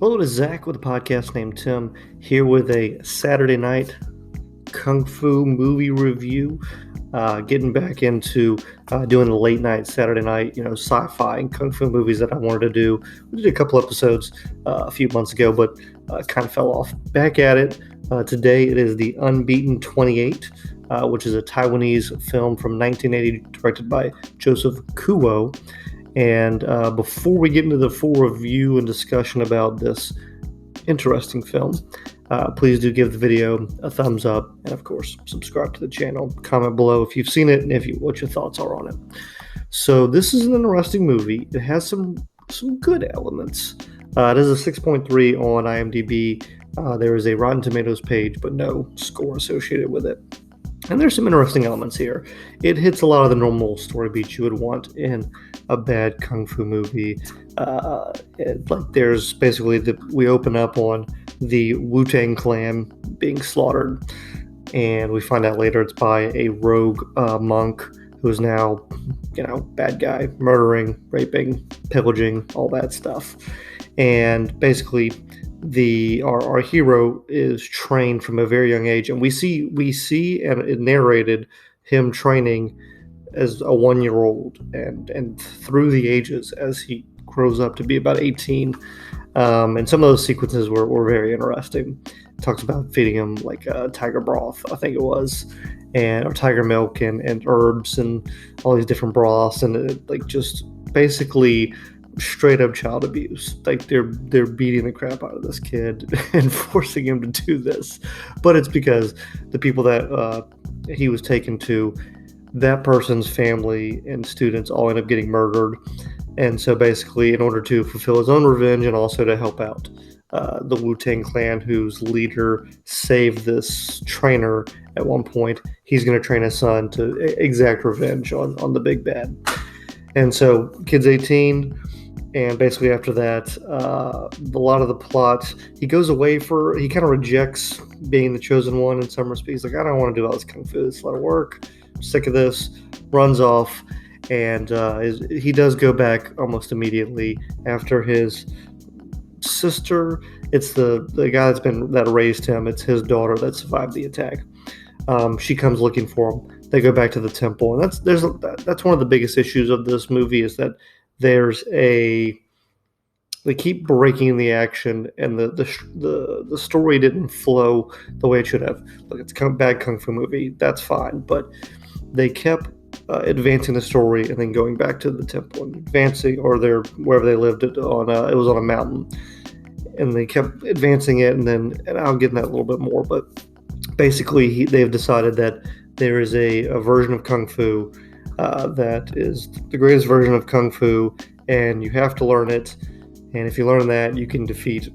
Hello, it is Zach with a podcast named Tim, here with a Saturday night Kung Fu movie review. Getting back into doing the late night Saturday night, sci-fi and Kung Fu movies that I wanted to do. We did a couple episodes a few months ago, but kind of fell off. Back at it. Today it is the Unbeaten 28, which is a Taiwanese film from 1980 directed by Joseph Kuo. And before we get into the full review and discussion about this interesting film, please do give the video a thumbs up, and of course, subscribe to the channel. Comment below if you've seen it and what your thoughts are on it. So this is an interesting movie. It has some good elements. It is a 6.3 on IMDb. There is a Rotten Tomatoes page, but no score associated with it. And there's some interesting elements here. It hits a lot of the normal story beats you would want in a bad kung fu movie. There's basically we open up on the Wu Tang Clan being slaughtered, and we find out later it's by a rogue monk who is now, bad guy, murdering, raping, pillaging, all that stuff. And basically, our hero is trained from a very young age, and we see and it narrated him training as a 1-year-old and through the ages as he grows up to be about 18. And some of those sequences were very interesting. It talks about feeding him like tiger broth, I think it was, or tiger milk and herbs and all these different broths, and just basically straight up child abuse. Like they're beating the crap out of this kid and forcing him to do this, but it's because the people that he was taken to, that person's family and students all end up getting murdered. And so basically, in order to fulfill his own revenge and also to help out the Wu Tang Clan, whose leader saved this trainer at one point, he's going to train his son to exact revenge on the big bad. And so kid's 18. And basically after that, a lot of the plot, he goes away he kind of rejects being the chosen one in some respects. He's like, I don't want to do all this kung fu. It's a lot of work. I'm sick of this. Runs off. And he does go back almost immediately after his sister. It's the guy that raised him. It's his daughter that survived the attack. She comes looking for him. They go back to the temple. And that's one of the biggest issues of this movie, is that they keep breaking the action, and the story didn't flow the way it should have. Look, it's a bad kung fu movie. That's fine, but they kept advancing the story and then going back to the temple and advancing, or wherever they lived it was on a mountain, and they kept advancing it, and I'll get in that a little bit more, but basically they've decided that there is a version of kung fu that is the greatest version of kung fu, and you have to learn it, and if you learn that, you can defeat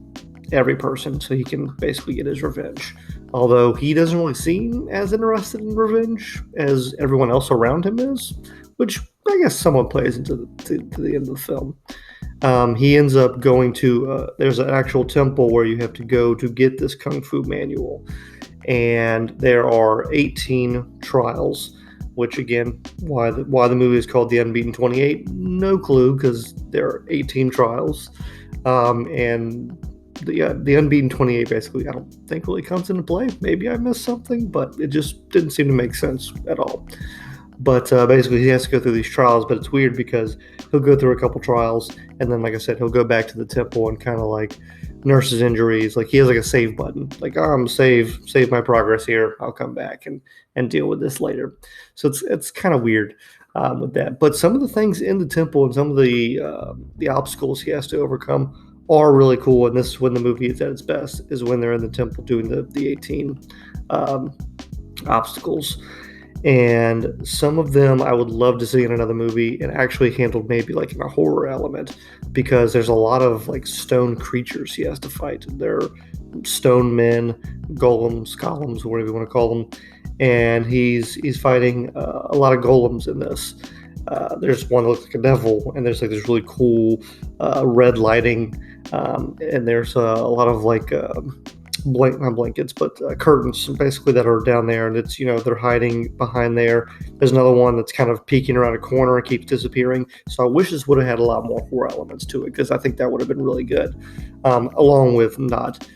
every person, so he can basically get his revenge. Although he doesn't really seem as interested in revenge as everyone else around him is, which I guess somewhat plays into the end of the film. He ends up going to there's an actual temple where you have to go to get this kung fu manual, and there are 18 trials, which again, why the movie is called The Unbeaten 28, no clue, because there are 18 trials. And the Unbeaten 28 basically, I don't think really comes into play. Maybe I missed something, but it just didn't seem to make sense at all. But basically, he has to go through these trials, but it's weird because he'll go through a couple trials, and then, like I said, he'll go back to the temple and kind of like nurse his injuries. Like he has like a save button, like, I'm save my progress here. I'll come back and deal with this later. So it's kind of weird with that. But some of the things in the temple and some of the obstacles he has to overcome are really cool. And this is when the movie is at its best, is when they're in the temple doing the 18 obstacles. And some of them I would love to see in another movie, and actually handled maybe like in a horror element, because there's a lot of like stone creatures he has to fight. They're stone men, golems, whatever you want to call them, and he's fighting a lot of golems in this. There's one that looks like a devil, and there's like this really cool red lighting, and there's a lot of like not blankets, but curtains basically that are down there, and it's they're hiding behind there. There's another one that's kind of peeking around a corner and keeps disappearing. So I wish this would have had a lot more horror elements to it, because I think that would have been really good, along with not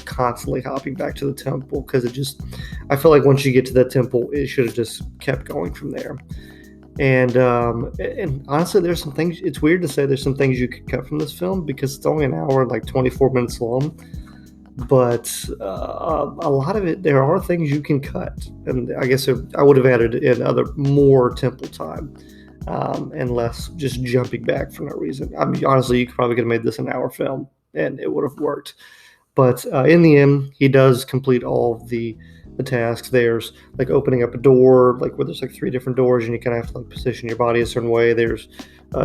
constantly hopping back to the temple, because I feel like once you get to that temple, it should have just kept going from there. And honestly, there's some things. It's weird to say there's some things you could cut from this film, because it's only an hour and like 24 minutes long. But a lot of it, there are things you can cut, and I guess I would have added in more temple time, and less just jumping back for no reason. I mean, honestly, you probably could have made this an hour film, and it would have worked. But in the end, he does complete all of the tasks. There's like opening up a door, like where there's like 3 different doors, and you kind of have to like position your body a certain way. There's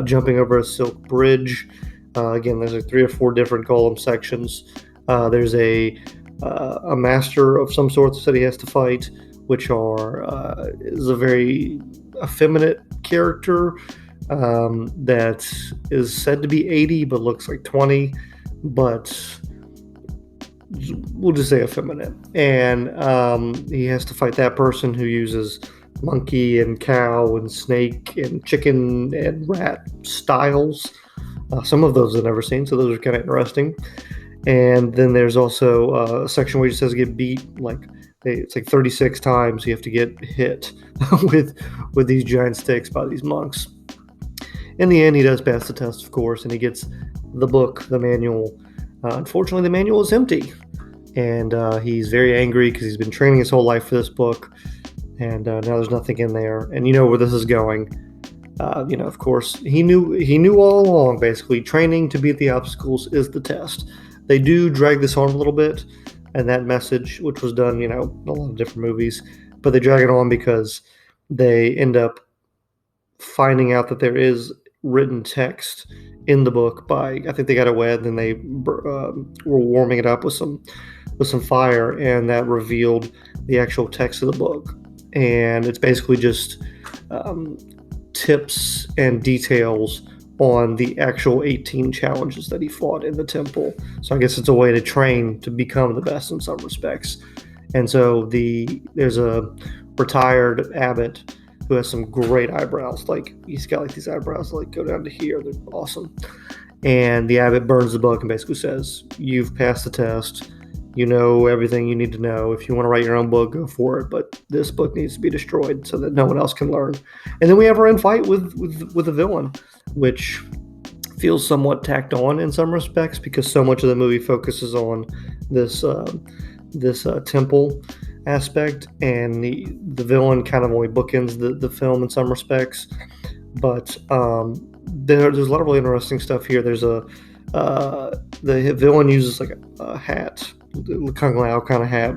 jumping over a silk bridge. Again, there's like 3 or 4 different golem sections. There's a master of some sort that he has to fight, which is a very effeminate character that is said to be 80 but looks like 20, but we'll just say effeminate. And he has to fight that person who uses monkey and cow and snake and chicken and rat styles. Some of those I've never seen, so those are kind of interesting. And then there's also a section where he just has to get beat, it's like 36 times you have to get hit with these giant sticks by these monks. In the end, he does pass the test, of course, and he gets the book, the manual. Unfortunately, the manual is empty, and he's very angry because he's been training his whole life for this book, and now there's nothing in there. And you know where this is going. Of course, he knew all along, basically, training to beat the obstacles is the test. They do drag this on a little bit, and that message, which was done, in a lot of different movies, but they drag it on because they end up finding out that there is written text in the book I think they got it wet, and they were warming it up with some fire, and that revealed the actual text of the book. And it's basically just tips and details on the actual 18 challenges that he fought in the temple. So I guess it's a way to train to become the best in some respects. And so there's a retired abbot who has some great eyebrows. Like, he's got like these eyebrows that go down to here. They're awesome. And the abbot burns the book and basically says, "You've passed the test. You know everything you need to know. If you want to write your own book, go for it. But this book needs to be destroyed so that no one else can learn." And then we have our end fight with the villain, which feels somewhat tacked on in some respects, because so much of the movie focuses on this temple aspect, and the villain kind of only bookends the film in some respects. But there's a lot of really interesting stuff here. There's the villain uses like a hat, Kung Lao kind of hat.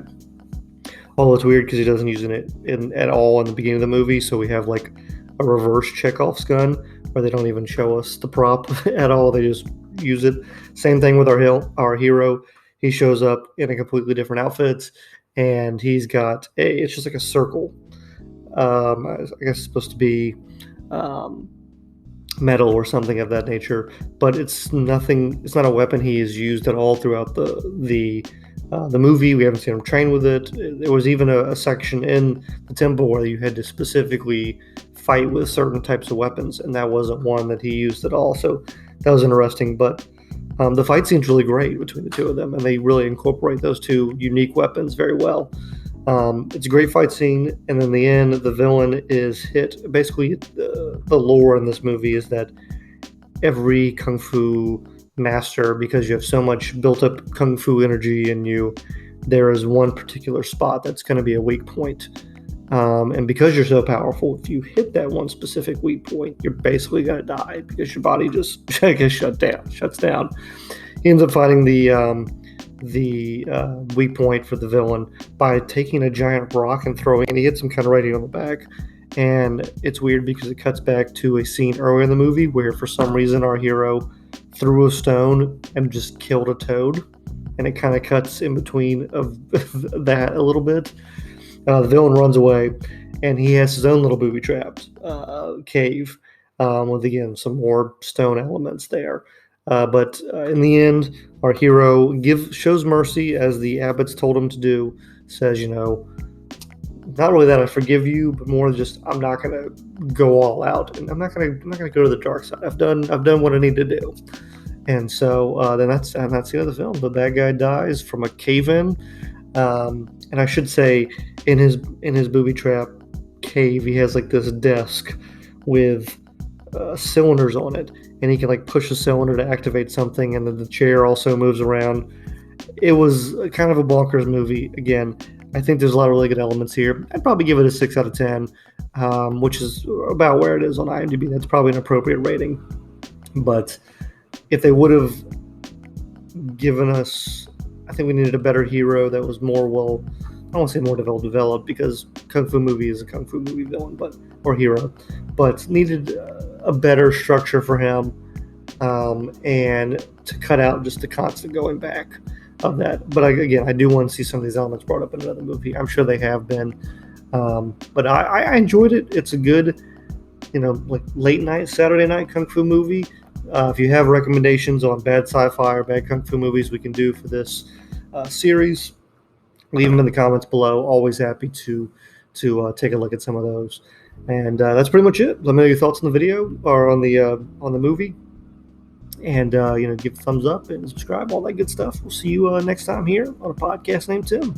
Although it's weird because he doesn't use it at all in the beginning of the movie, so we have like a reverse Chekhov's gun where they don't even show us the prop at all. They just use it. Same thing with our hero. He shows up in a completely different outfit, and he's got it's just like a circle. I guess it's supposed to be metal or something of that nature, but it's nothing. It's not a weapon he has used at all throughout the movie. We haven't seen him train with it. There was even a section in the temple where you had to specifically fight with certain types of weapons, and that wasn't one that he used at all. So that was interesting. But the fight scene's really great between the two of them, and they really incorporate those two unique weapons very well. It's a great fight scene, and in the end, the villain is hit. Basically, the lore in this movie is that every kung fu master, because you have so much built up kung fu energy in you, there is one particular spot that's going to be a weak point. And because you're so powerful, if you hit that one specific weak point, you're basically going to die, because your body just gets shuts down. He ends up fighting the weak point for the villain by taking a giant rock and throwing it, and he hits him kind of right on the back. And it's weird because it cuts back to a scene earlier in the movie where, for some reason, our hero threw a stone and just killed a toad, and it kind of cuts in between of that a little bit. The villain runs away, and he has his own little booby-trapped cave with, again, some more stone elements there. But in the end, our hero shows mercy as the abbots told him to do. Says, not really that I forgive you, but more just I'm not gonna go all out, and I'm not gonna go to the dark side. I've done what I need to do. And so then that's the end of the film. The bad guy dies from a cave-in, and I should say, in his booby trap cave, he has like this desk with cylinders on it, and he can like push a cylinder to activate something, and then the chair also moves around. It was kind of a bonkers movie. Again, I think there's a lot of really good elements here. I'd probably give it a 6 out of 10, which is about where it is on IMDb. That's probably an appropriate rating. But if they would have given us, I think we needed a better hero that was more well. I don't want to say more developed because kung fu movie is a kung fu movie villain, or hero, but needed a better structure for him, and to cut out just the constant going back of that. But again, I do want to see some of these elements brought up in another movie. I'm sure they have been, but I enjoyed it. It's a good, like late night Saturday night kung fu movie. If you have recommendations on bad sci-fi or bad kung fu movies we can do for this series, leave them in the comments below. Always happy to take a look at some of those. And that's pretty much it. Let me know your thoughts on the video or on the movie. And give a thumbs up and subscribe, all that good stuff. We'll see you next time here on a podcast named Tim.